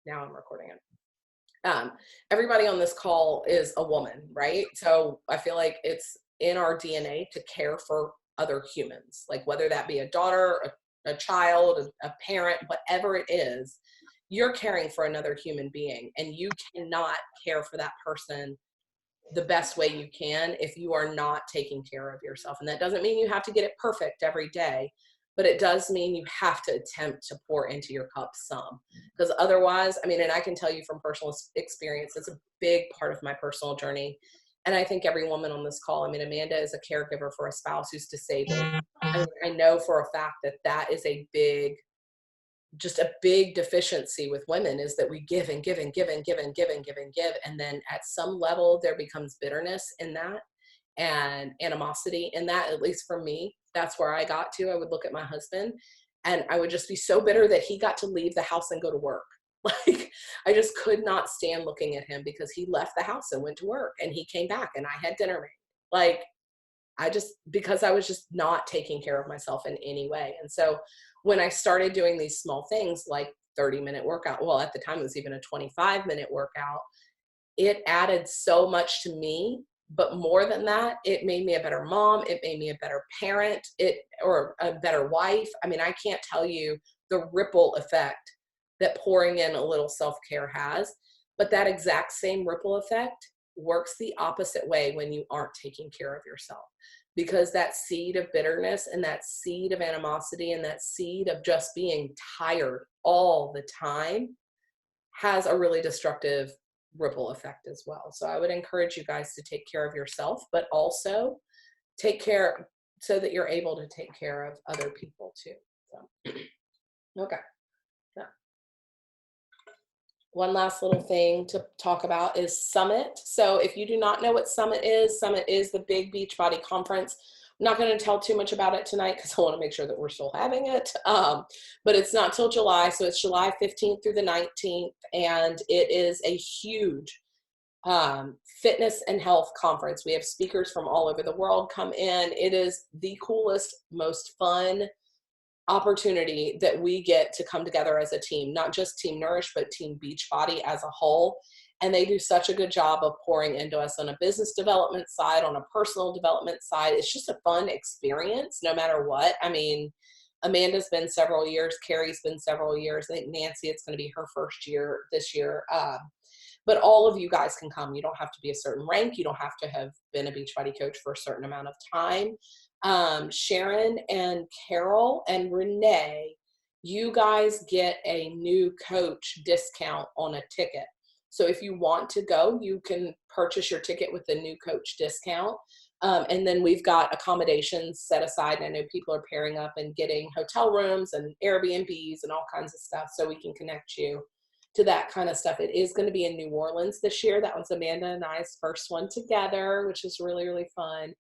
Now I'm recording it. Everybody on this call is a woman, right? So I feel like it's in our DNA to care for other humans, like whether that be a daughter, a child, a parent, whatever it is, you're caring for another human being, and you cannot care for that person the best way you can if you are not taking care of yourself. And that doesn't mean you have to get it perfect every day, but it does mean you have to attempt to pour into your cup some. Because otherwise, I mean, and I can tell you from personal experience, it's a big part of my personal journey. And I think every woman on this call, I mean, Amanda is a caregiver for a spouse who's disabled. I mean, I know for a fact that that is a big, just a big deficiency with women, is that we give and give and give and give and give and give and give. And then at some level, there becomes bitterness in that and animosity in that. At least for me, that's where I got to. I would look at my husband and I would just be so bitter that he got to leave the house and go to work. Like, I just could not stand looking at him because he left the house and went to work, and he came back and I had dinner made. Like, because I was just not taking care of myself in any way. And so when I started doing these small things like 30-minute workout, well, at the time it was even a 25-minute workout, it added so much to me. But more than that, it made me a better mom. It made me a better parent, or a better wife. I mean, I can't tell you the ripple effect that pouring in a little self-care has. But that exact same ripple effect works the opposite way when you aren't taking care of yourself, because that seed of bitterness and that seed of animosity and that seed of just being tired all the time has a really destructive ripple effect as well. So I would encourage you guys to take care of yourself, but also take care so that you're able to take care of other people too. So, okay. Yeah. One last little thing to talk about is Summit. So if you do not know what Summit is the big Beachbody conference. I'm not going to tell too much about it tonight because I want to make sure that we're still having it. But it's not till July. So it's July 15th through the 19th. And it is a huge fitness and health conference. We have speakers from all over the world come in. It is the coolest, most fun opportunity that we get to come together as a team, not just Team Nourished, but Team Beachbody as a whole. And they do such a good job of pouring into us on a business development side, on a personal development side. It's just a fun experience no matter what. I mean, Amanda's been several years, Carrie's been several years. I think Nancy, it's going to be her first year this year. But all of you guys can come. You don't have to be a certain rank. You don't have to have been a Beachbody coach for a certain amount of time. Sharon and Carol and Renee, you guys get a new coach discount on a ticket. So if you want to go, you can purchase your ticket with the new coach discount. And then we've got accommodations set aside. And I know people are pairing up and getting hotel rooms and Airbnbs and all kinds of stuff so we can connect you to that kind of stuff. It is going to be in New Orleans this year. That was Amanda and I's first one together, which is really, really fun.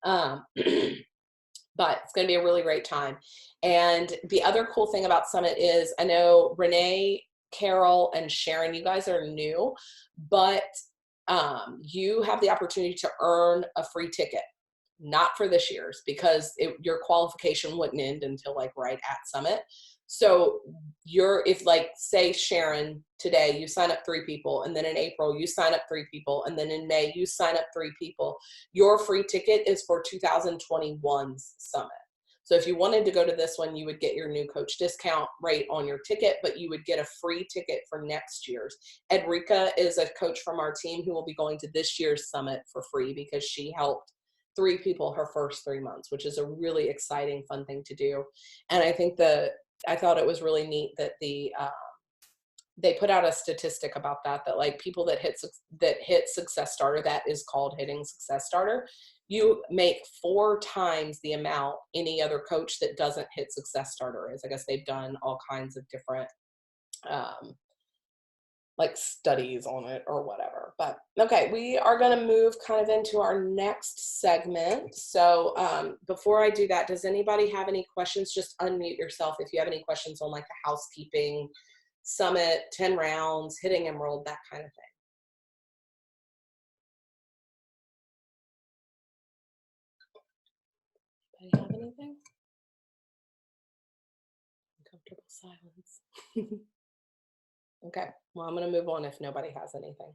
But it's going to be a really great time. And the other cool thing about Summit is, I know Renee, Carol, and Sharon, you guys are new, but you have the opportunity to earn a free ticket. Not for this year's, because your qualification wouldn't end until like right at Summit. So if like, say Sharon, today you sign up 3 people, and then in April you sign up 3 people, and then in May you sign up 3 people, your free ticket is for 2021's Summit. So if you wanted to go to this one, you would get your new coach discount rate on your ticket, but you would get a free ticket for next year's. Edrika is a coach from our team who will be going to this year's Summit for free because she helped 3 people her first 3 months, which is a really exciting, fun thing to do. And I thought it was really neat that they put out a statistic about that like people that hit Success Starter, that is called hitting Success Starter, you make 4 times the amount any other coach that doesn't hit Success Starter is. I guess they've done all kinds of different like studies on it or whatever. But okay, we are going to move kind of into our next segment. So before I do that, does anybody have any questions? Just unmute yourself if you have any questions on like the housekeeping, Summit, 10 rounds, hitting Emerald, that kind of thing. Anybody have anything? Uncomfortable silence. Okay. Well, I'm going to move on if nobody has anything.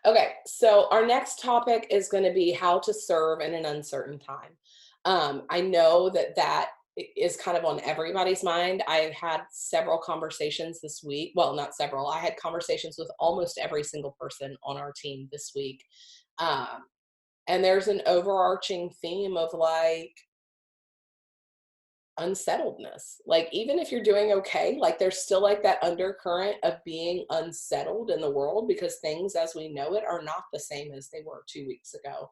Okay, so our next topic is going to be how to serve in an uncertain time. I know that is kind of on everybody's mind. I've had several conversations this week. Well, not several. I had conversations with almost every single person on our team this week. Um, and there's an overarching theme of like unsettledness. Like, even if you're doing okay, like there's still like that undercurrent of being unsettled in the world because things as we know it are not the same as they were 2 weeks ago.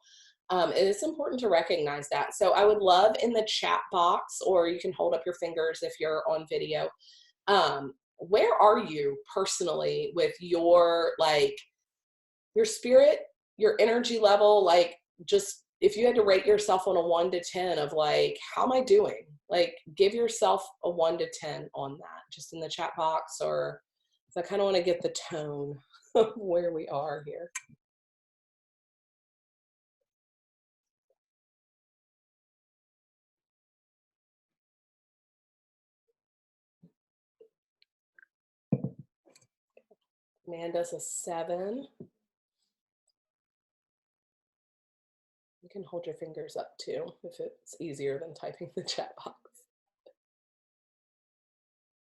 And it's important to recognize that. So I would love in the chat box, or you can hold up your fingers if you're on video. Where are you personally with your like your spirit, your energy level, like just if you had to rate yourself on a 1 to 10 of like, how am I doing? Like, give yourself a 1 to 10 on that, just in the chat box, or I kind of want to get the tone of where we are here. Amanda's a 7. You can hold your fingers up too, if it's easier than typing the chat box.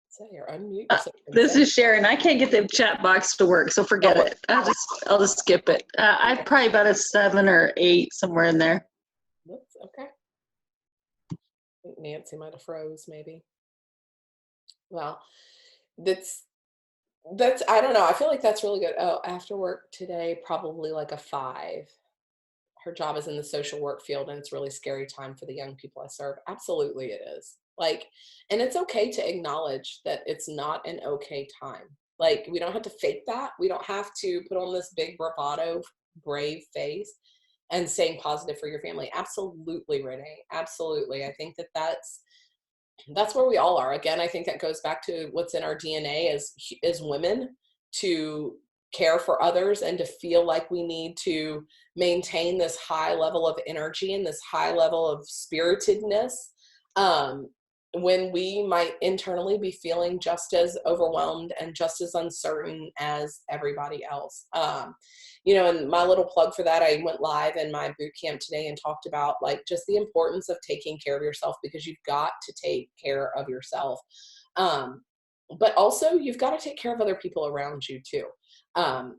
Say or unmute yourself. This is Sharon. I can't get the chat box to work, so forget it. I'll just skip it. I'm probably about a 7 or 8, somewhere in there. Oops, okay. I think Nancy might have froze, maybe. Well, that's I don't know. I feel like that's really good. Oh, after work today, probably like a 5. Her job is in the social work field, and it's really scary time for the young people I serve. Absolutely it is. Like, and it's okay to acknowledge that it's not an okay time. Like, we don't have to fake that. We don't have to put on this big bravado, brave face and staying positive for your family. Absolutely, Renee. Absolutely. I think that that's where we all are. Again, I think that goes back to what's in our DNA as women, to care for others and to feel like we need to maintain this high level of energy and this high level of spiritedness, when we might internally be feeling just as overwhelmed and just as uncertain as everybody else. And my little plug for that, I went live in my boot camp today and talked about like just the importance of taking care of yourself, because you've got to take care of yourself. But also you've got to take care of other people around you too. And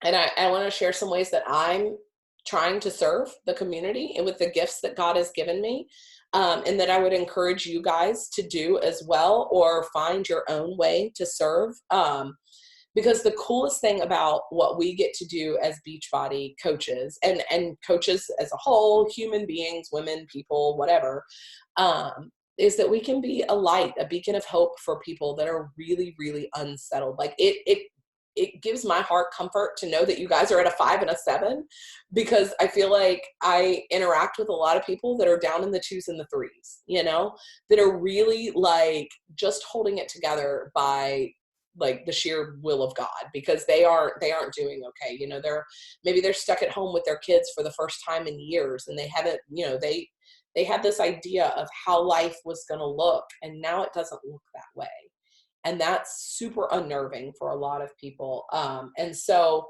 I want to share some ways that I'm trying to serve the community and with the gifts that God has given me, and that I would encourage you guys to do as well, or find your own way to serve. Because the coolest thing about what we get to do as Beachbody coaches and coaches as a whole, human beings, women, people, whatever, is that we can be a light, a beacon of hope for people that are really, really unsettled. Like it gives my heart comfort to know that you guys are at a 5 and a 7, because I feel like I interact with a lot of people that are down in the 2s and the 3s, that are really like just holding it together by like the sheer will of God, because they aren't doing okay. Maybe they're stuck at home with their kids for the first time in years, and they haven't, they had this idea of how life was going to look, and now it doesn't look that way. And that's super unnerving for a lot of people. And so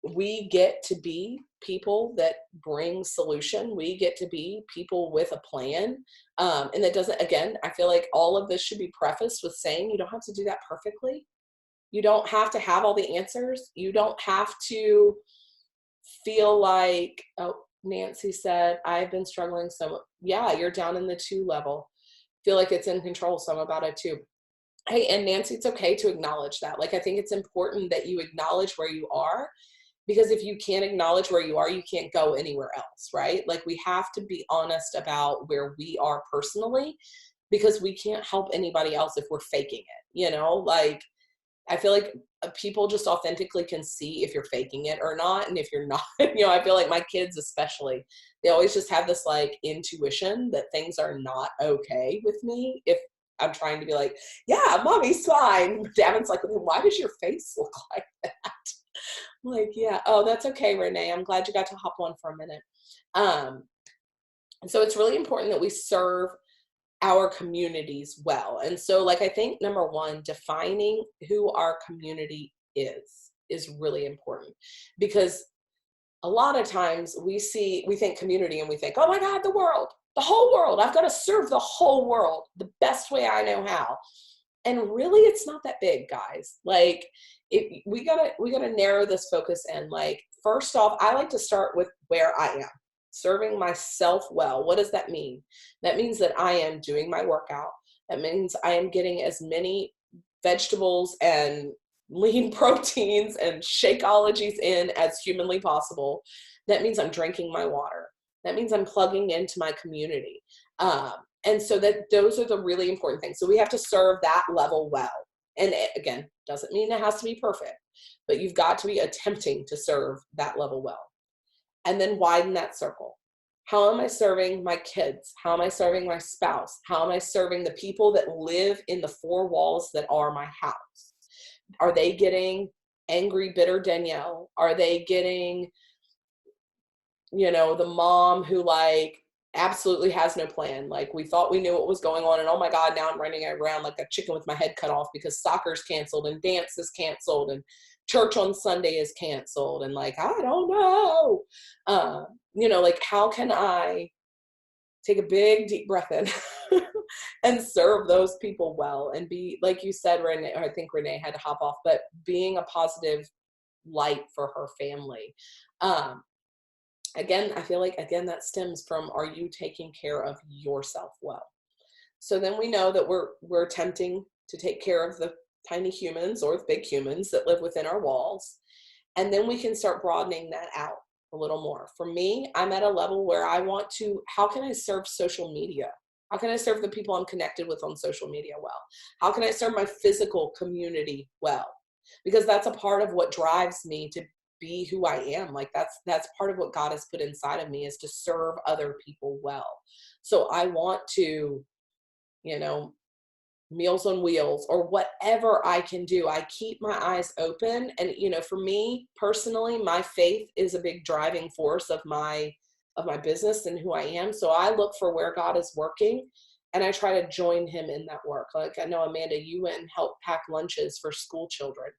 we get to be people that bring solution. We get to be people with a plan. And that doesn't, again, I feel like all of this should be prefaced with saying you don't have to do that perfectly. You don't have to have all the answers. You don't have to feel like, oh, Nancy said, I've been struggling so. Yeah, you're down in the 2 level. Feel like it's in control, so I'm about a 2. Hey, and Nancy, it's okay to acknowledge that. Like, I think it's important that you acknowledge where you are, because if you can't acknowledge where you are, you can't go anywhere else, right? Like, we have to be honest about where we are personally, because we can't help anybody else if we're faking it, like, I feel like people just authentically can see if you're faking it or not. And if you're not, I feel like my kids especially, they always just have this like intuition that things are not okay with me if I'm trying to be like, yeah, mommy's fine. Davin's like, why does your face look like that? I'm like, yeah, oh, that's okay, Renee. I'm glad you got to hop on for a minute. So it's really important that we serve our communities well. And so, like, I think number one, defining who our community is really important, because a lot of times we think community and we think, oh my God, the whole world, I've got to serve the whole world the best way I know how. And really, it's not that big, guys. Like, we gotta narrow this focus in. Like, first off, I like to start with where I am, serving myself well. What does that mean? That means that I am doing my workout. That means I am getting as many vegetables and lean proteins and Shakeologies in as humanly possible. That means I'm drinking my water. That means I'm plugging into my community. And so that those are the really important things. So we have to serve that level well. And it, again, doesn't mean it has to be perfect, but you've got to be attempting to serve that level well. And then widen that circle. How am I serving my kids? How am I serving my spouse? How am I serving the people that live in the four walls that are my house? Are they getting angry, bitter Danielle? Are they getting, the mom who like absolutely has no plan? Like, we thought we knew what was going on, and oh my God, now I'm running around like a chicken with my head cut off because soccer's canceled and dance is canceled and church on Sunday is canceled. And like, I don't know. Like, how can I take a big deep breath in and serve those people well and be, like you said, Renee, I think Renee had to hop off, but being a positive light for her family. Again, I feel like, that stems from, are you taking care of yourself well? So then we know that we're attempting to take care of the tiny humans or the big humans that live within our walls. And then we can start broadening that out a little more. For me, I'm at a level where I want to, how can I serve social media? How can I serve the people I'm connected with on social media well? How can I serve my physical community well? Because that's a part of what drives me to be who I am. Like, that's part of what God has put inside of me, is to serve other people well. So I want to, Meals on Wheels or whatever I can do. I keep my eyes open. And, for me personally, my faith is a big driving force of my business and who I am. So I look for where God is working and I try to join him in that work. Like, I know, Amanda, you went and helped pack lunches for school children.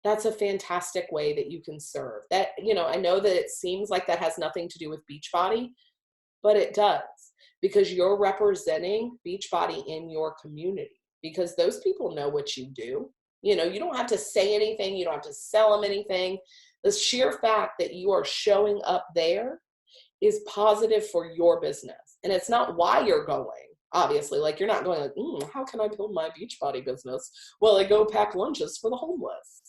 That's a fantastic way that you can serve. That, I know that it seems like that has nothing to do with Beachbody, but it does, because you're representing Beachbody in your community, because those people know what you do. You don't have to say anything. You don't have to sell them anything. The sheer fact that you are showing up there is positive for your business. And it's not why you're going, obviously. Like, you're not going like, how can I build my Beachbody business? Well, I go pack lunches for the homeless.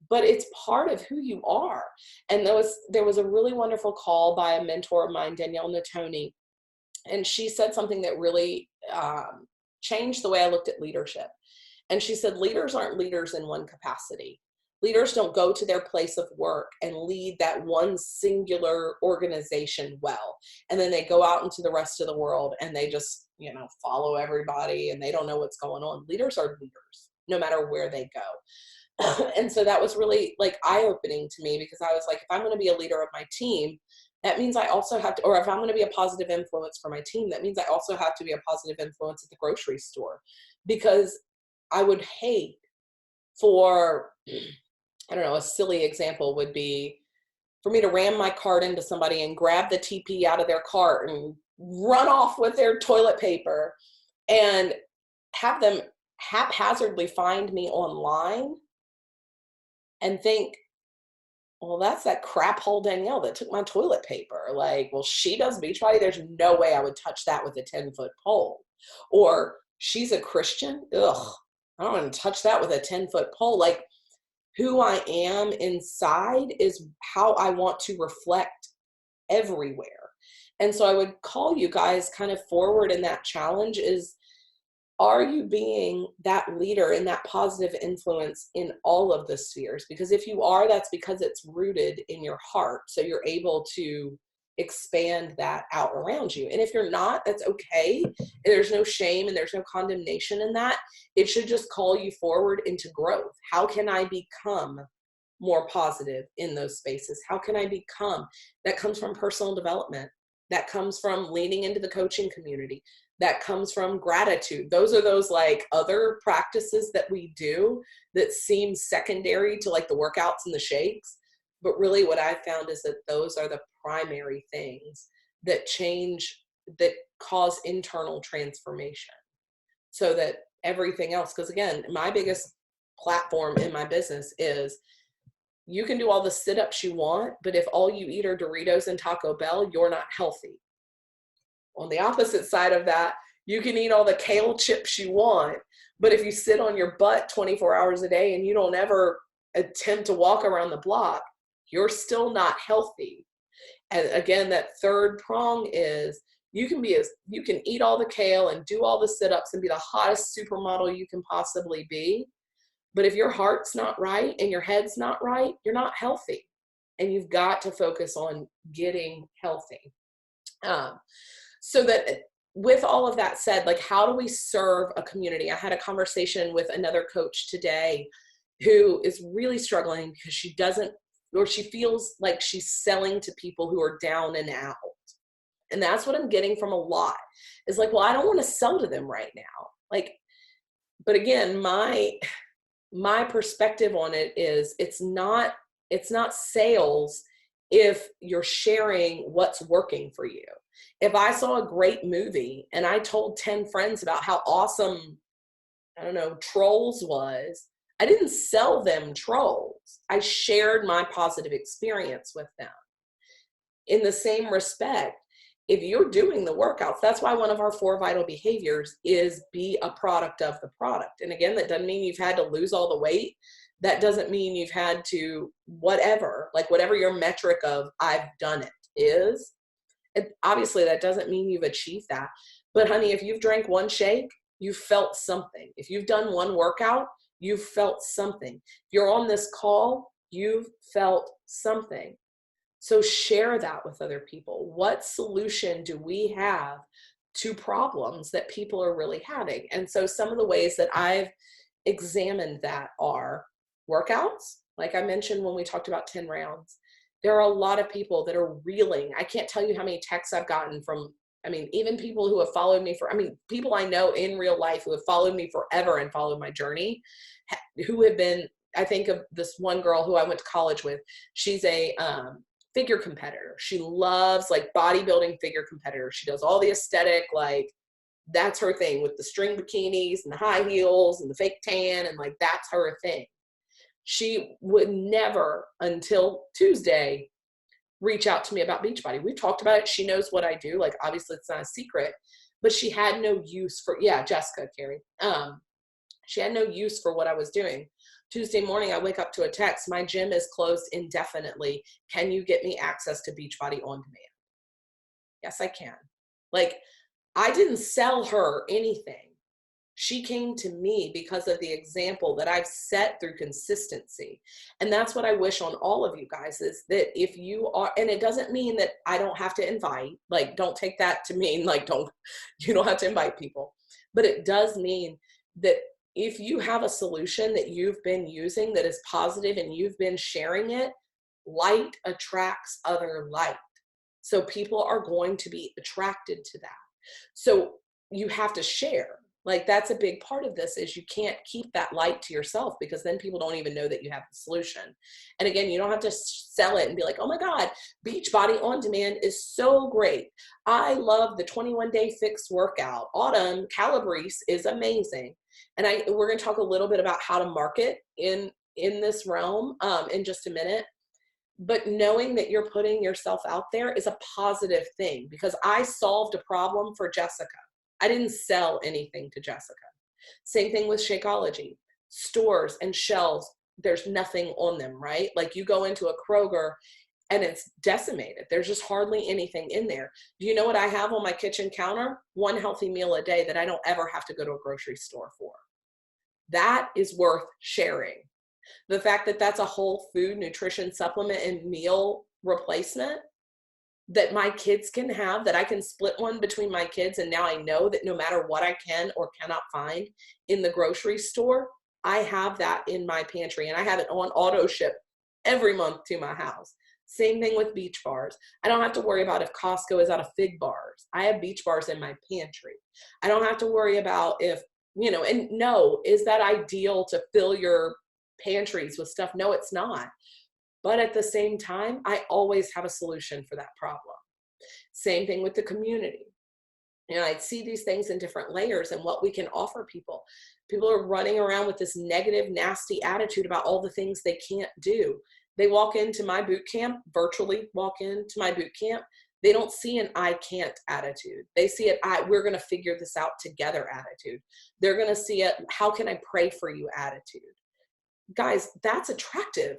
But it's part of who you are. And there was a really wonderful call by a mentor of mine, Danielle Natoni, and she said something that really changed the way I looked at leadership. And she said, leaders aren't leaders in one capacity. Leaders don't go to their place of work and lead that one singular organization well. And then they go out into the rest of the world and they just, follow everybody and they don't know what's going on. Leaders are leaders, no matter where they go. And so that was really like eye-opening to me, because I was like, if I'm going to be a leader of my team, that means I also have to, or if I'm going to be a positive influence for my team, that means I also have to be a positive influence at the grocery store. Because I would hate for, I don't know, a silly example would be for me to ram my cart into somebody and grab the TP out of their cart and run off with their toilet paper and have them haphazardly find me online and think, well, that's that crap hole Danielle that took my toilet paper. Like, well, she does Beachbody. There's no way I would touch that with a 10-foot pole. Or she's a Christian. Ugh, I don't want to touch that with a 10-foot pole. Like, who I am inside is how I want to reflect everywhere. And so I would call you guys kind of forward in that challenge is, are you being that leader and that positive influence in all of the spheres? Because if you are, that's because it's rooted in your heart. So you're able to expand that out around you. And if you're not, that's okay. There's no shame and there's no condemnation in that. It should just call you forward into growth. How can I become more positive in those spaces? How can I become? That comes from personal development. That comes from leaning into the coaching community. That comes from gratitude. Those are those like other practices that we do that seem secondary to like the workouts and the shakes. But really what I found is that those are the primary things that change, that cause internal transformation, so that everything else, because again, my biggest platform in my business is you can do all the sit-ups you want, but if all you eat are Doritos and Taco Bell, you're not healthy. On the opposite side of that, you can eat all the kale chips you want, but if you sit on your butt 24 hours a day and you don't ever attempt to walk around the block, you're still not healthy. And again, that third prong is you can eat all the kale and do all the sit-ups and be the hottest supermodel you can possibly be. But if your heart's not right and your head's not right, you're not healthy. And you've got to focus on getting healthy. So that with all of that said, like, how do we serve a community? I had a conversation with another coach today who is really struggling because she doesn't, or she feels like she's selling to people who are down and out. And that's what I'm getting from a lot is like, well, I don't want to sell to them right now. Like, but again, my perspective on it is it's not sales if you're sharing what's working for you. If I saw a great movie and I told 10 friends about how awesome, I don't know, Trolls was, I didn't sell them Trolls. I shared my positive experience with them. In the same respect, if you're doing the workouts, that's why one of our 4 vital behaviors is be a product of the product. And again, that doesn't mean you've had to lose all the weight. That doesn't mean you've had to whatever your metric of I've done it is. And obviously that doesn't mean you've achieved that. But honey, if you've drank one shake, you've felt something. If you've done one workout, you've felt something. If you're on this call, you've felt something. So share that with other people. What solution do we have to problems that people are really having? And so some of the ways that I've examined that are workouts. Like I mentioned when we talked about 10 rounds, there are a lot of people that are reeling. I can't tell you how many texts I've gotten from, even people who have followed me people I know in real life who have followed me forever and followed my journey, who have been, I think of this one girl who I went to college with. She's a figure competitor. She loves like bodybuilding figure competitors. She does all the aesthetic, like that's her thing with the string bikinis and the high heels and the fake tan. And like, that's her thing. She would never until Tuesday reach out to me about Beachbody. We've talked about it. She knows what I do. Like, obviously it's not a secret, but she had no use for, Jessica, Carrie. She had no use for what I was doing. Tuesday morning, I wake up to a text. My gym is closed indefinitely. Can you get me access to Beachbody on demand? Yes, I can. Like, I didn't sell her anything. She came to me because of the example that I've set through consistency. And that's what I wish on all of you guys is that if you are, and it doesn't mean that I don't have to invite, like, don't take that to mean like, you don't have to invite people, but it does mean that if you have a solution that you've been using that is positive and you've been sharing it, light attracts other light. So people are going to be attracted to that. So you have to share. Like, that's a big part of this is you can't keep that light to yourself because then people don't even know that you have the solution. And again, you don't have to sell it and be like, oh my God, Beachbody on demand is so great. I love the 21-day fixed workout. Autumn Calabrese is amazing. And we're going to talk a little bit about how to market in this realm in just a minute. But knowing that you're putting yourself out there is a positive thing because I solved a problem for Jessica. I didn't sell anything to Jessica. Same thing with Shakeology. Stores and shelves, there's nothing on them, right? Like you go into a Kroger and it's decimated. There's just hardly anything in there. Do you know what I have on my kitchen counter? One healthy meal a day that I don't ever have to go to a grocery store for. That is worth sharing. The fact that that's a whole food nutrition supplement and meal replacement that my kids can have, that I can split one between my kids. And now I know that no matter what I can or cannot find in the grocery store, I have that in my pantry and I have it on auto ship every month to my house. Same thing with beach bars. I don't have to worry about if Costco is out of fig bars. I have beach bars in my pantry. I don't have to worry about if, and no, is that ideal to fill your pantries with stuff? No, it's not. But at the same time, I always have a solution for that problem. Same thing with the community. I'd see these things in different layers and what we can offer people. People are running around with this negative, nasty attitude about all the things they can't do. They walk into my boot camp, virtually walk into my boot camp. They don't see an I can't attitude. They see it, we're going to figure this out together attitude. They're going to see it, how can I pray for you attitude. Guys, that's attractive.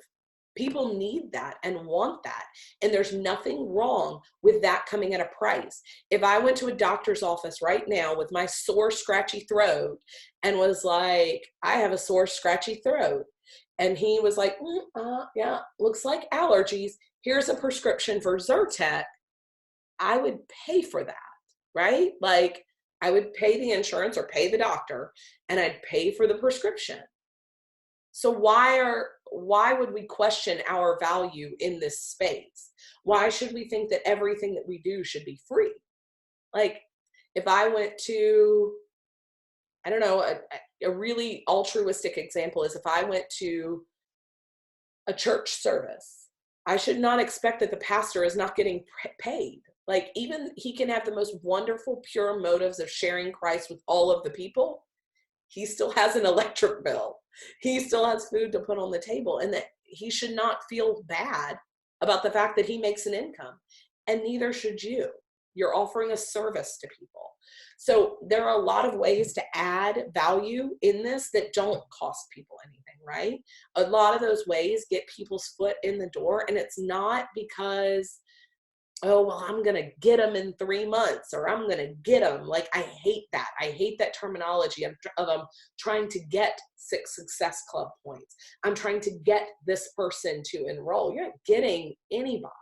People need that and want that. And there's nothing wrong with that coming at a price. If I went to a doctor's office right now with my sore, scratchy throat and was like, I have a sore, scratchy throat. And he was like, yeah, looks like allergies. Here's a prescription for Zyrtec. I would pay for that, right? Like I would pay the insurance or pay the doctor and I'd pay for the prescription. So why would we question our value in this space? Why should we think that everything that we do should be free? Like if I went to, I don't know, a really altruistic example is if I went to a church service, I should not expect that the pastor is not getting paid. Like even he can have the most wonderful, pure motives of sharing Christ with all of the people. He still has an electric bill. He still has food to put on the table, and that he should not feel bad about the fact that he makes an income, and neither should you. You're offering a service to people. So there are a lot of ways to add value in this that don't cost people anything, right? A lot of those ways get people's foot in the door, and it's not because, oh, well, I'm going to get them in 3 months or I'm going to get them. Like, I hate that. I hate that terminology of trying to get 6 Success Club points. I'm trying to get this person to enroll. You're not getting anybody.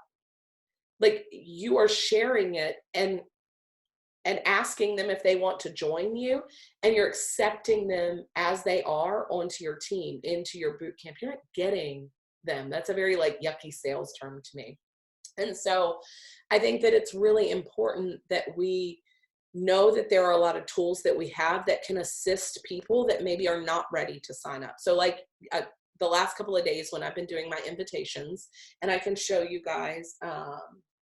Like, you are sharing it and asking them if they want to join you, and you're accepting them as they are onto your team, into your boot camp. You're not getting them. That's a very like yucky sales term to me. And so I think that it's really important that we know that there are a lot of tools that we have that can assist people that maybe are not ready to sign up. So like the last couple of days when I've been doing my invitations, and I can show you guys, well,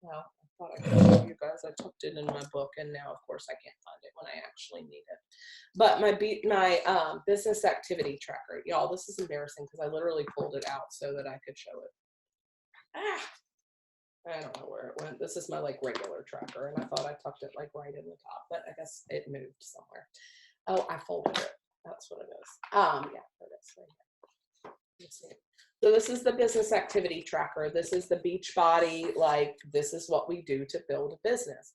I thought I could show you guys, I tucked it in my book, and now of course I can't find it when I actually need it. But my business activity tracker, y'all, this is embarrassing because I literally pulled it out so that I could show it. I don't know where it went. This is my like regular tracker, and I thought I tucked it like right in the top, but I guess it moved somewhere. Oh, I folded it. That's what it is. Yeah, there it is right here. Let's see. So this is the business activity tracker. This is the Beachbody, like this is what we do to build a business.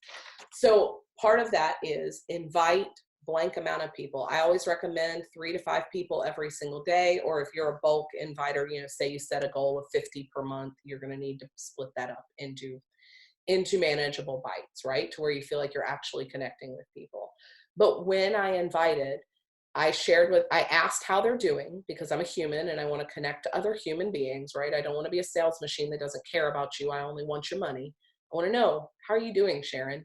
So part of that is invite blank amount of people. I always recommend 3 to 5 people every single day, or if you're a bulk inviter, say you set a goal of 50 per month, you're going to need to split that up into manageable bites, right? To where you feel like you're actually connecting with people. But when I invited, I asked how they're doing, because I'm a human and I want to connect to other human beings, right? I don't want to be a sales machine that doesn't care about you. I only want your money. I want to know, how are you doing, Sharon?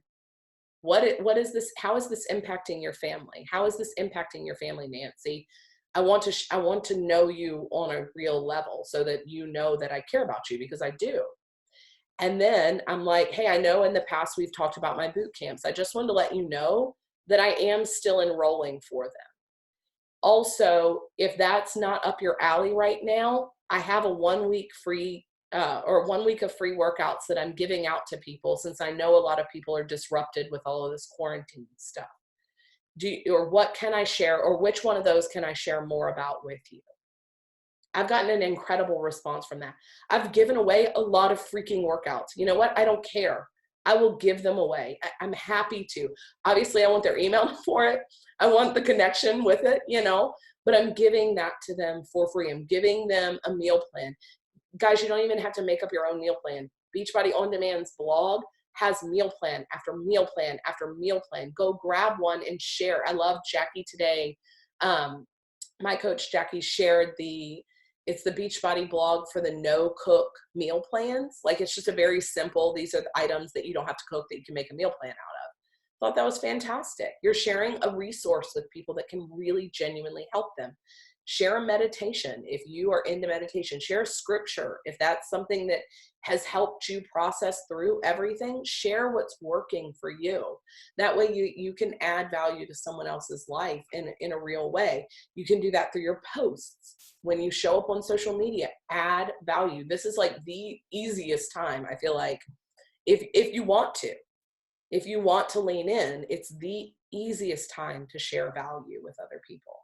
What is this? How is this impacting your family? How is this impacting your family, Nancy? I want to know you on a real level so that you know that I care about you, because I do. And then I'm like, hey, I know in the past we've talked about my boot camps. I just wanted to let you know that I am still enrolling for them. Also, if that's not up your alley right now, I have a 1 week free or 1 week of free workouts that I'm giving out to people, since I know a lot of people are disrupted with all of this quarantine stuff. Or what can I share, or which one of those can I share more about with you? I've gotten an incredible response from that. I've given away a lot of freaking workouts. You know what? I don't care. I will give them away. I'm happy to. Obviously, I want their email for it. I want the connection with it, but I'm giving that to them for free. I'm giving them a meal plan. Guys, you don't even have to make up your own meal plan. Beachbody On Demand's blog has meal plan after meal plan after meal plan. Go grab one and share. I love Jackie today. My coach Jackie shared It's the Beachbody blog for the no cook meal plans. Like, it's just a very simple, these are the items that you don't have to cook that you can make a meal plan out of. Thought that was fantastic. You're sharing a resource with people that can really genuinely help them. Share a meditation if you are into meditation. Share a scripture if that's something that has helped you process through everything. Share what's working for you. That way you can add value to someone else's life in a real way. You can do that through your posts. When you show up on social media, add value. This is like the easiest time, I feel like, if you want to. If you want to lean in, it's the easiest time to share value with other people.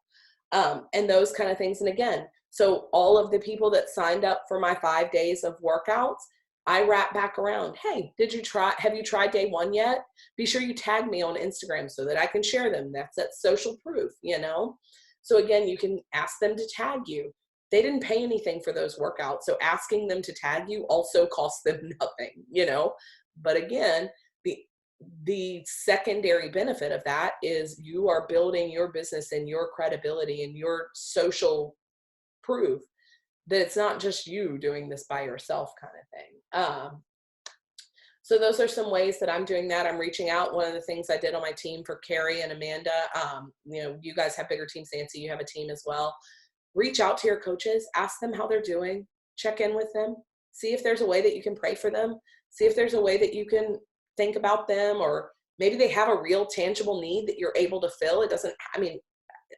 And those kind of things. And again, so all of the people that signed up for my 5 days of workouts, I wrap back around. Hey, have you tried day 1 yet? Be sure you tag me on Instagram so that I can share them. That's that social proof, you know? So again, you can ask them to tag you. They didn't pay anything for those workouts. So asking them to tag you also costs them nothing, you know? But again, the secondary benefit of that is you are building your business and your credibility and your social proof that it's not just you doing this by yourself kind of thing. So those are some ways that I'm doing that. I'm reaching out. One of the things I did on my team for Carrie and Amanda, you know, you guys have bigger teams, Nancy, you have a team as well. Reach out to your coaches, ask them how they're doing, check in with them, see if there's a way that you can pray for them, see if there's a way that you can think about them, or maybe they have a real tangible need that you're able to fill. It doesn't, I mean,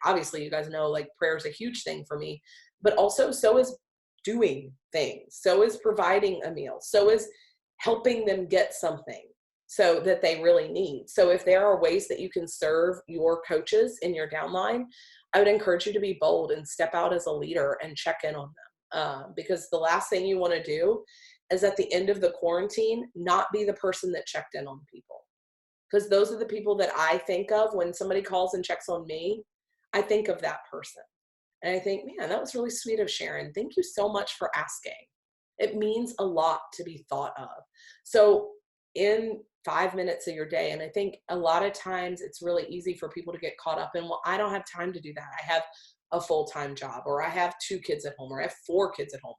obviously you guys know like prayer is a huge thing for me, but also so is doing things. So is providing a meal. So is helping them get something so that they really need. So if there are ways that you can serve your coaches in your downline, I would encourage you to be bold and step out as a leader and check in on them. Because the last thing you want to do is at the end of the quarantine, not be the person that checked in on people. Because those are the people that I think of when somebody calls and checks on me. I think of that person. And I think, man, that was really sweet of Sharon. Thank you so much for asking. It means a lot to be thought of. So in 5 minutes of your day, and I think a lot of times it's really easy for people to get caught up in, well, I don't have time to do that. I have a full-time job, or I have 2 kids at home, or I have 4 kids at home,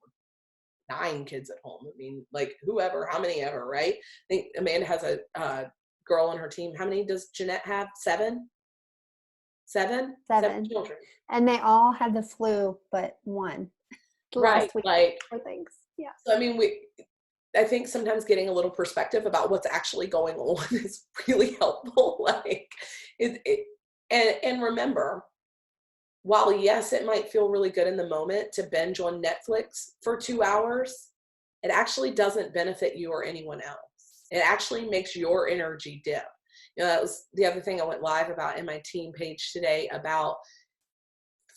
9 kids at home. I mean, like whoever, how many ever, right? I think Amanda has a girl on her team. How many does Jeanette have? 7? 7 children. And they all had the flu, but 1 Right. last week. Like, For things. Yeah. so I mean, I think sometimes getting a little perspective about what's actually going on is really helpful. Like and remember, while yes, it might feel really good in the moment to binge on Netflix for 2 hours, it actually doesn't benefit you or anyone else. It actually makes your energy dip. You know, that was the other thing I went live about in my team page today, about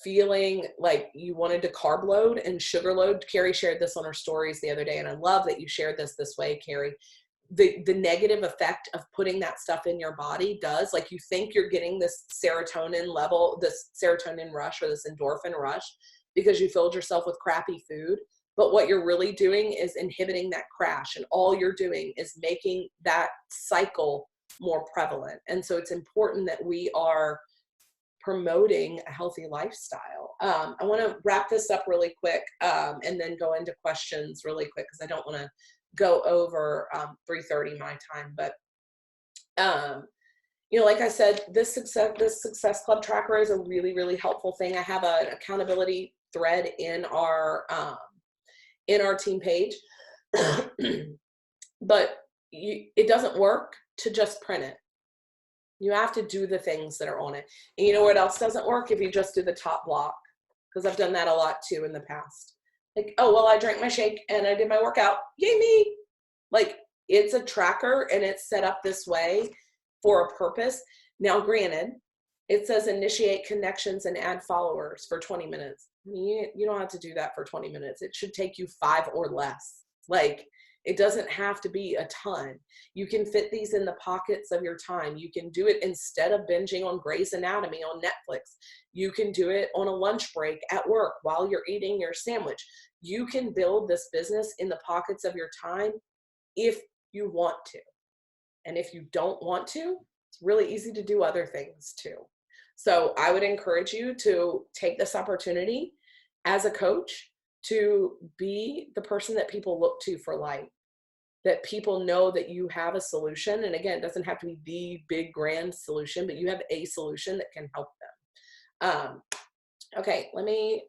feeling like you wanted to carb load and sugar load. Carrie shared this on her stories the other day, and I love that you shared this way, Carrie. The negative effect of putting that stuff in your body does, like, you think you're getting this serotonin level, this serotonin rush or this endorphin rush because you filled yourself with crappy food. But what you're really doing is inhibiting that crash, and all you're doing is making that cycle more prevalent. And so it's important that we are promoting a healthy lifestyle. I want to wrap this up really quick and then go into questions really quick, because I don't want to go over 3:30 my time. But you know, like I said, this success club tracker is a really, really helpful thing. I have an accountability thread in our team page, but it doesn't work to just print it. You have to do the things that are on it. And you know what else doesn't work? If you just do the top block, because I've done that a lot too in the past. Like, oh, well, I drank my shake and I did my workout. Yay me. Like, it's a tracker and it's set up this way for a purpose. Now, granted, it says initiate connections and add followers for 20 minutes. You don't have to do that for 20 minutes. It should take you 5 or less. Like, it doesn't have to be a ton. You can fit these in the pockets of your time. You can do it instead of binging on Grey's Anatomy on Netflix. You can do it on a lunch break at work while you're eating your sandwich. You can build this business in the pockets of your time if you want to. And if you don't want to, it's really easy to do other things too. So I would encourage you to take this opportunity as a coach to be the person that people look to for light, that people know that you have a solution. And again, it doesn't have to be the big grand solution, but you have a solution that can help them. Okay, let me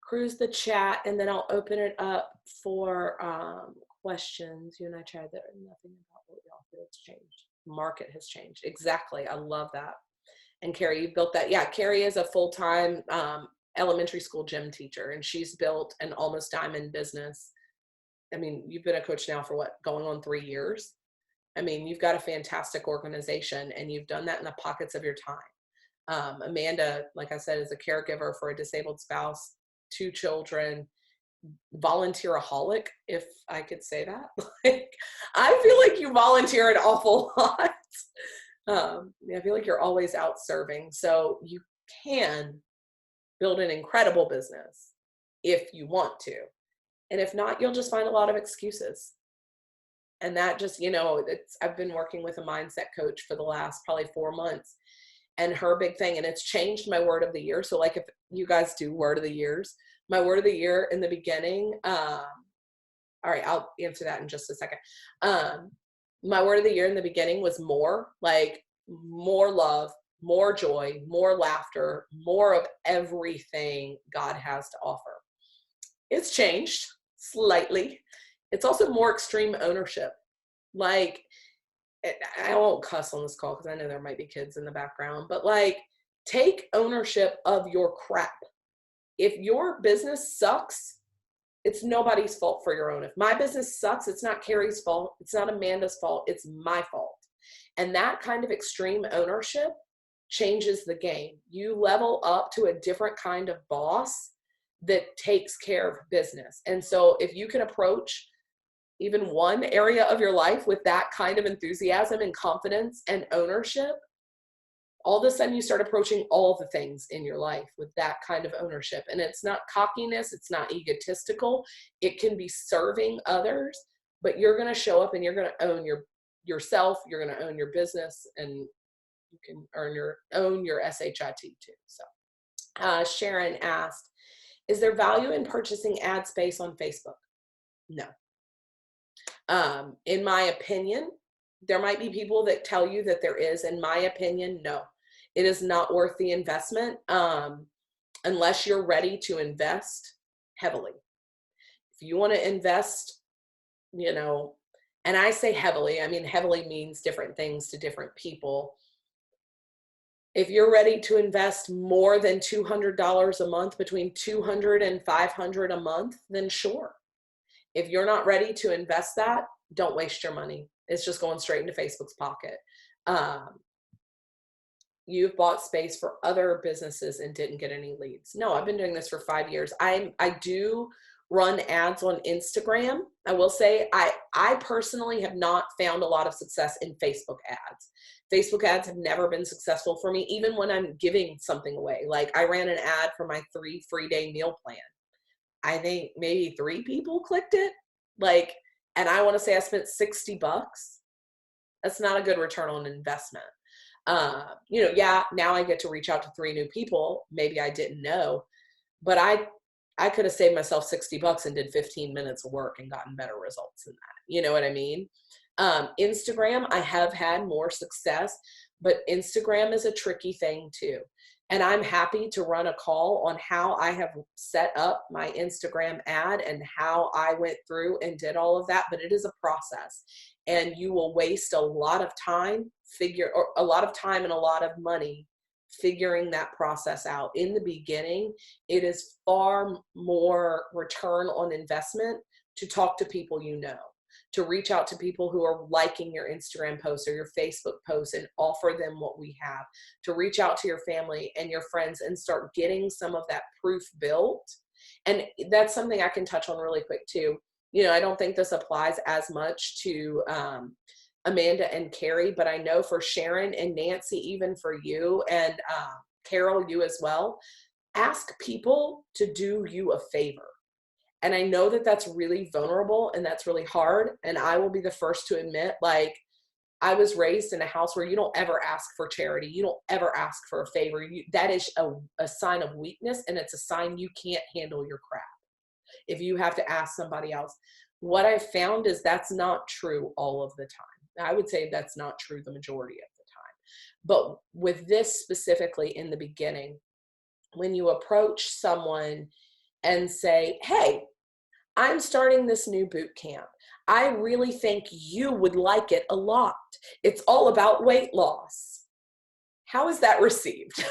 cruise the chat and then I'll open it up for questions. You and I tried that. Nothing about what y'all feel has changed. Market has changed. Exactly. I love that. And Carrie, you built that. Yeah, Carrie is a full-time elementary school gym teacher, and she's built an almost diamond business. I mean, you've been a coach now for what, going on 3 years? I mean, you've got a fantastic organization, and you've done that in the pockets of your time. Amanda, like I said, is a caregiver for a disabled spouse, 2 children, volunteeraholic, if I could say that. Like, I feel like you volunteer an awful lot. I feel like you're always out serving. So you can build an incredible business if you want to. And if not, you'll just find a lot of excuses. And that just, I've been working with a mindset coach for the last probably 4 months. And her big thing, and it's changed my word of the year. So like if you guys do word of the years, my word of the year in the beginning, all right, I'll answer that in just a second. My word of the year in the beginning was more, like more love, more joy, more laughter, more of everything God has to offer. It's changed slightly. It's also more extreme ownership. Like, I won't cuss on this call because I know there might be kids in the background, but like, take ownership of your crap. If your business sucks, it's nobody's fault for your own. If my business sucks, it's not Carrie's fault. It's not Amanda's fault. It's my fault. And that kind of extreme ownership changes the game. You level up to a different kind of boss that takes care of business. And so if you can approach even one area of your life with that kind of enthusiasm and confidence and ownership, all of a sudden you start approaching all the things in your life with that kind of ownership. And it's not cockiness, it's not egotistical. It can be serving others, but you're going to show up and you're going to own yourself, you're going to own your business, and you can own your SHIT too. So Sharon asked, is there value in purchasing ad space on Facebook? No. In my opinion, there might be people that tell you that there is. In my opinion, no, it is not worth the investment unless you're ready to invest heavily. If you want to invest, and I say heavily, I mean, heavily means different things to different people. If you're ready to invest more than $200 a month, between $200 and $500 a month, then sure. If you're not ready to invest that, don't waste your money. It's just going straight into Facebook's pocket. You've bought space for other businesses and didn't get any leads. No, I've been doing this for 5 years. I do run ads on Instagram. I will say I personally have not found a lot of success in Facebook ads. Facebook ads have never been successful for me, even when I'm giving something away. Like I ran an ad for my 3 free-day meal plan. I think maybe 3 people clicked it. And I want to say I spent $60. That's not a good return on investment. Now I get to reach out to 3 new people. Maybe I didn't know, but I could have saved myself $60 and did 15 minutes of work and gotten better results than that. You know what I mean? Instagram, I have had more success, but Instagram is a tricky thing too. And I'm happy to run a call on how I have set up my Instagram ad and how I went through and did all of that, but it is a process. And you will waste a lot of time and a lot of money figuring that process out. In the beginning, it is far more return on investment to talk to people to reach out to people who are liking your Instagram posts or your Facebook posts and offer them what we have, to reach out to your family and your friends and start getting some of that proof built. And that's something I can touch on really quick too. I don't think this applies as much to Amanda and Carrie, but I know for Sharon and Nancy, even for you and Carol, you as well, ask people to do you a favor. And I know that that's really vulnerable and that's really hard. And I will be the first to admit, I was raised in a house where you don't ever ask for charity. You don't ever ask for a favor. That is a sign of weakness, and it's a sign you can't handle your crap. if you have to ask somebody else. What I've found is that's not true all of the time. I would say that's not true the majority of the time. But with this specifically in the beginning, when you approach someone and say, hey, I'm starting this new boot camp. I really think you would like it a lot. It's all about weight loss. How is that received?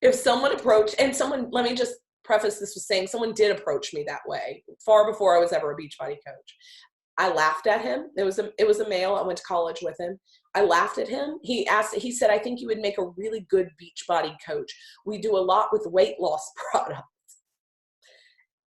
If someone approached, and someone, let me just preface this with saying someone did approach me that way far before I was ever a Beachbody coach. I laughed at him. It was a male. I went to college with him. I laughed at him. He said, I think you would make a really good Beachbody coach. We do a lot with weight loss products.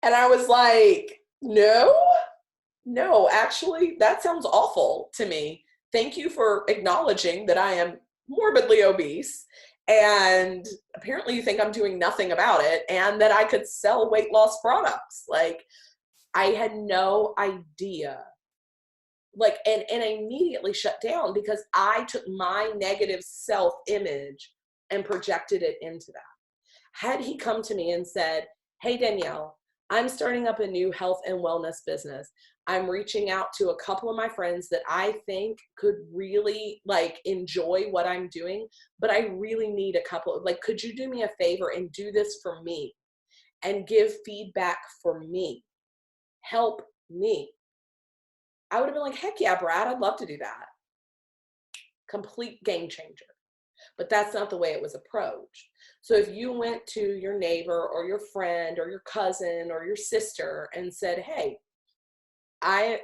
And I was like, no, actually, that sounds awful to me. Thank you for acknowledging that I am morbidly obese, and apparently you think I'm doing nothing about it, and that I could sell weight loss products. Like, I had no idea. Like, and I immediately shut down because I took my negative self-image and projected it into that. Had he come to me and said, hey, Danielle, I'm starting up a new health and wellness business. I'm reaching out to a couple of my friends that I think could really like enjoy what I'm doing, but I really need a couple of, like, could you do me a favor and do this for me and give feedback for me? Help me. I would have been like, heck yeah, Brad, I'd love to do that. Complete game changer. But that's not the way it was approached. So if you went to your neighbor or your friend or your cousin or your sister and said, hey, I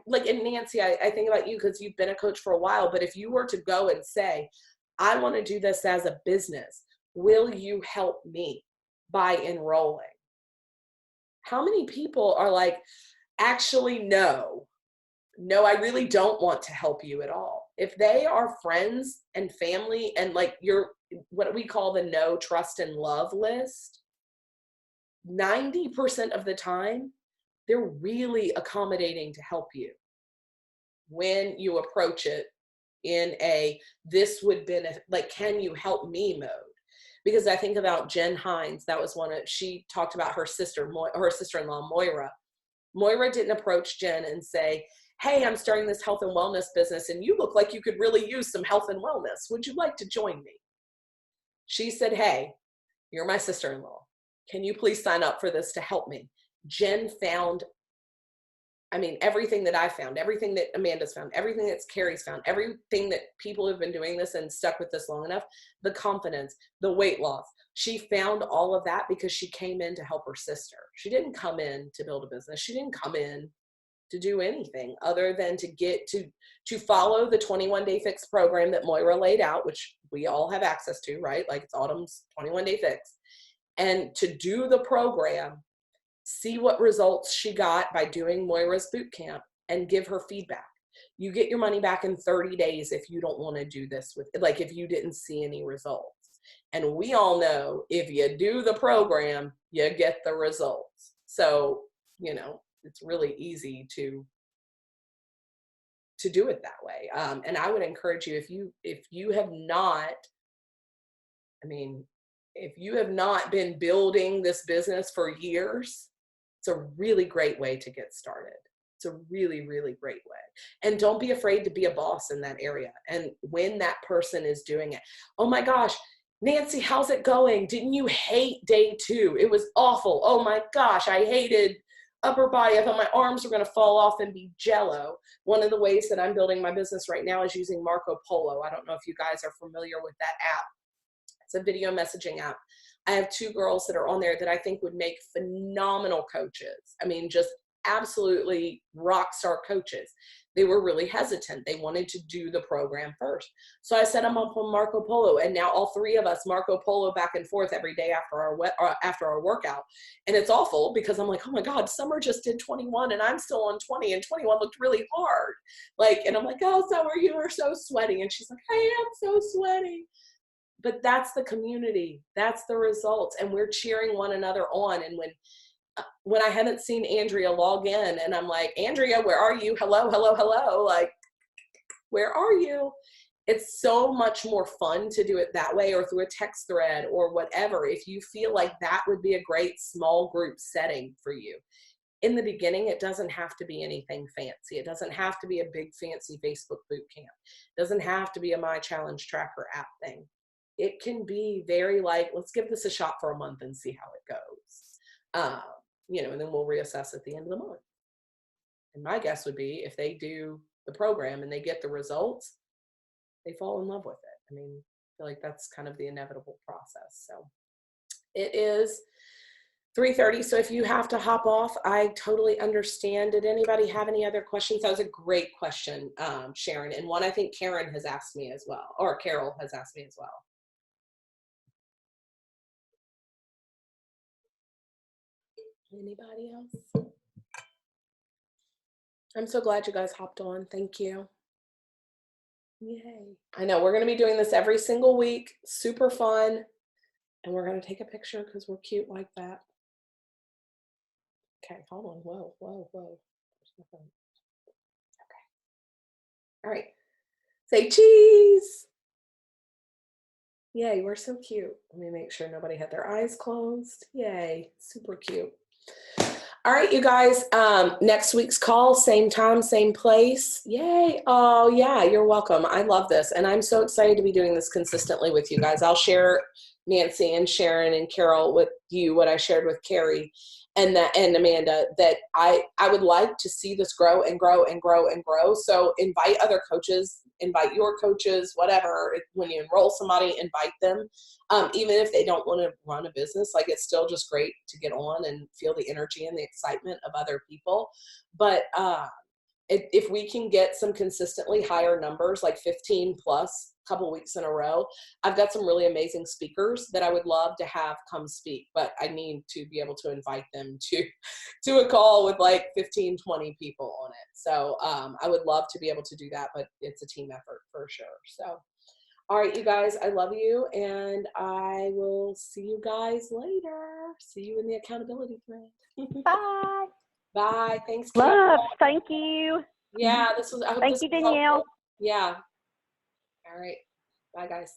like, and Nancy, I think about you because you've been a coach for a while, but if you were to go and say, I want to do this as a business, will you help me by enrolling? How many people are like, actually, no, I really don't want to help you at all. If they are friends and family and like you're what we call the no, trust, and love list, 90% of the time, they're really accommodating to help you when you approach it in a, this would benefit, like, can you help me mode? Because I think about Jen Hines, that was she talked about her sister-in-law, Moira. Moira didn't approach Jen and say, hey, I'm starting this health and wellness business and you look like you could really use some health and wellness. Would you like to join me? She said, hey, you're my sister-in-law. Can you please sign up for this to help me? Jen found, everything that I found, everything that Amanda's found, everything that's Carrie's found, everything that people who've been doing this and stuck with this long enough, the confidence, the weight loss. She found all of that because she came in to help her sister. She didn't come in to build a business. She didn't come in to do anything other than to get to follow the 21-day fix program that Moira laid out, which we all have access to, right? Like, it's Autumn's 21-day fix. And to do the program, see what results she got by doing Moira's boot camp, and give her feedback. You get your money back in 30 days if you don't want to do this if you didn't see any results. And we all know if you do the program, you get the results. So, it's really easy to do it that way. And I would encourage you, if you have not been building this business for years, it's a really great way to get started. It's a really, really great way. And don't be afraid to be a boss in that area. And when that person is doing it, oh my gosh, Nancy, how's it going? Didn't you hate day 2? It was awful. Oh my gosh, I hated upper body. I thought my arms were going to fall off and be jello. One of the ways that I'm building my business right now is using Marco Polo. I don't know if you guys are familiar with that app. It's a video messaging app. I have 2 girls that are on there that I think would make phenomenal coaches. Just absolutely rock star coaches. They were really hesitant. They wanted to do the program first. So I set them up on Marco Polo, and now all 3 of us Marco Polo back and forth every day after our workout. And it's awful because I'm like, oh my God, Summer just did 21 and I'm still on 20, and 21 looked really hard. And I'm like, oh, Summer, you are so sweaty. And she's like, I am so sweaty. But that's the community. That's the results. And we're cheering one another on. And when I haven't seen Andrea log in and I'm like, Andrea, where are you? Hello, hello, hello. Like, where are you? it's so much more fun to do it that way, or through a text thread or whatever, if you feel like that would be a great small group setting for you. In the beginning, it doesn't have to be anything fancy. It doesn't have to be a big fancy Facebook boot camp. It doesn't have to be a My Challenge Tracker app thing. It can be very like, let's give this a shot for a month and see how it goes. And then we'll reassess at the end of the month. And my guess would be if they do the program and they get the results, they fall in love with it. I mean, I feel like that's kind of the inevitable process. So it is 3:30. So if you have to hop off, I totally understand. Did anybody have any other questions? That was a great question, Sharon. And one I think Karen has asked me as well, or Carol has asked me as well. Anybody else? I'm so glad you guys hopped on. Thank you. Yay. I know we're going to be doing this every single week. Super fun. And we're going to take a picture because we're cute like that. Okay, hold on. Whoa, whoa, whoa. Okay. All right. Say cheese. Yay, we're so cute. Let me make sure nobody had their eyes closed. Yay, super cute. All right, you guys, next week's call, same time, same place. Yay. Oh, yeah, you're welcome. I love this. And I'm so excited to be doing this consistently with you guys. I'll share, Nancy and Sharon and Carol, with you what I shared with Carrie and Amanda, that I would like to see this grow and grow and grow and grow. So invite other coaches, invite your coaches, whatever. When you enroll somebody, invite them. Even if they don't want to run a business, like, it's still just great to get on and feel the energy and the excitement of other people. But if we can get some consistently higher numbers, like 15 plus a couple weeks in a row, I've got some really amazing speakers that I would love to have come speak, but I need to be able to invite them to a call with like 15, 20 people on it. So I would love to be able to do that, but it's a team effort for sure. So, all right, you guys, I love you, and I will see you guys later. See you in the accountability thread. Bye. Bye. Thanks, Love. Carol. Thank you. Yeah, this was. I hope Thank this you, was Danielle. helpful. Yeah. All right. Bye, guys.